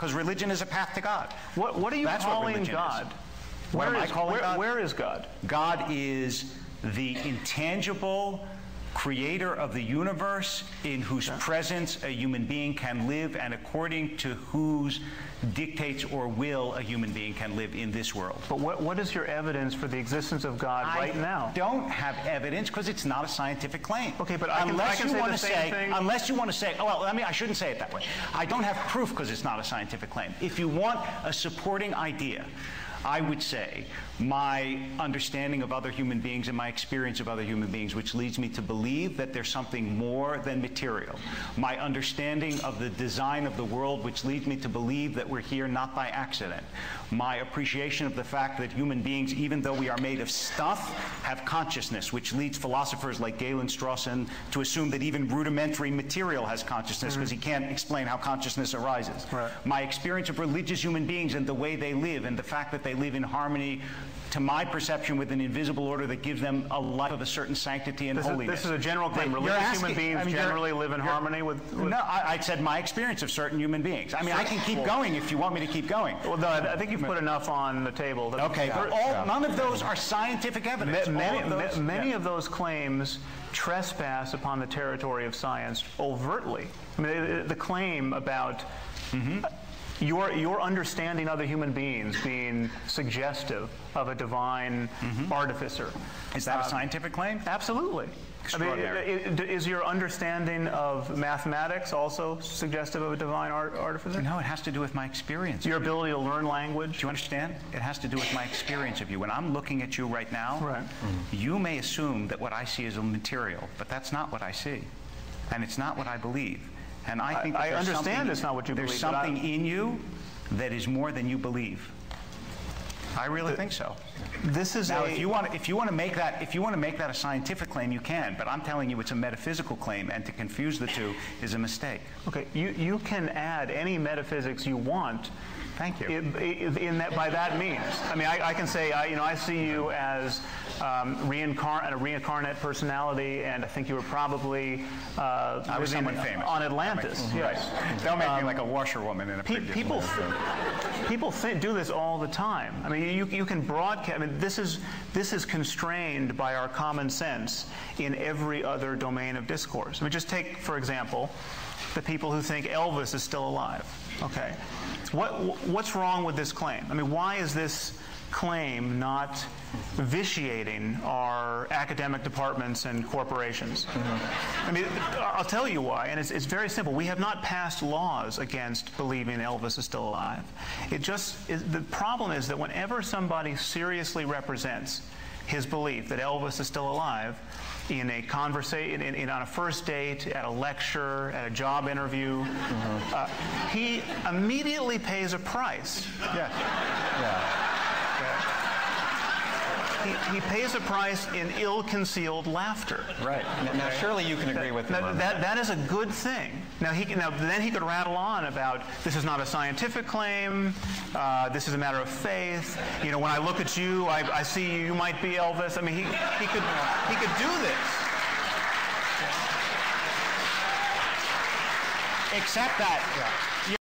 because religion is a path to God. What are you calling God? What am I calling God? Where is God? God is the intangible creator of the universe, in whose presence a human being can live, and according to whose dictates or will a human being can live in this world. But what is your evidence for the existence of God right now? I don't have evidence because it's not a scientific claim. Okay, but unless you want to say, oh, well, I shouldn't say it that way. I don't have proof because it's not a scientific claim. If you want a supporting idea, I would say my understanding of other human beings and my experience of other human beings, which leads me to believe that there's something more than material. My understanding of the design of the world, which leads me to believe that we're here not by accident. My appreciation of the fact that human beings, even though we are made of stuff, have consciousness, which leads philosophers like Galen Strawson to assume that even rudimentary material has consciousness, because he can't explain how consciousness arises. Right. My experience of religious human beings and the way they live, and the fact that they live in harmony, to my perception, with an invisible order that gives them a life of a certain sanctity and holiness. This is a general claim. Religious human beings generally live in harmony with... No, I said my experience of certain human beings. I mean, I can keep going if you want me to keep going. Well, no, I think you've put enough on the table. Okay, none of those are scientific evidence. Many of those claims trespass upon the territory of science overtly. I mean, the claim about... Your understanding other human beings being suggestive of a divine artificer. Is that a scientific claim? Absolutely. I mean, is your understanding of mathematics also suggestive of a divine artificer? No, it has to do with my experience. Your ability to learn language? Do you understand? It has to do with my experience of you. When I'm looking at you right now, you may assume that what I see is a material, but that's not what I see. And it's not what I believe. And I think I understand it's not what you believe. There's something in you that is more than you believe. I really think so. This is now, if you want to make that a scientific claim, you can. But I'm telling you, it's a metaphysical claim, and to confuse the two is a mistake. Okay, you can add any metaphysics you want. Thank you. By that means, I mean, I can say, I see you as a reincarnate personality, and I think you were probably I was someone famous on Atlantis. Yes, they'll make me like a washerwoman in a people do this all the time. I mean, you can broadcast. I mean, this is constrained by our common sense in every other domain of discourse. I mean, just take, for example, the people who think Elvis is still alive. Okay. What's wrong with this claim? I mean, why is this claim not vitiating our academic departments and corporations? I mean, I'll tell you why, and it's very simple. We have not passed laws against believing Elvis is still alive. The problem is that whenever somebody seriously represents his belief that Elvis is still alive, in a conversation, on a first date, at a lecture, at a job interview, he immediately pays a price. Yes. He pays a price in ill-concealed laughter. Right. Now, surely you can agree with him. That is a good thing. Now, then he could rattle on about this is not a scientific claim. This is a matter of faith. You know, when I look at you, I see you might be Elvis. I mean, he could do this. Except that.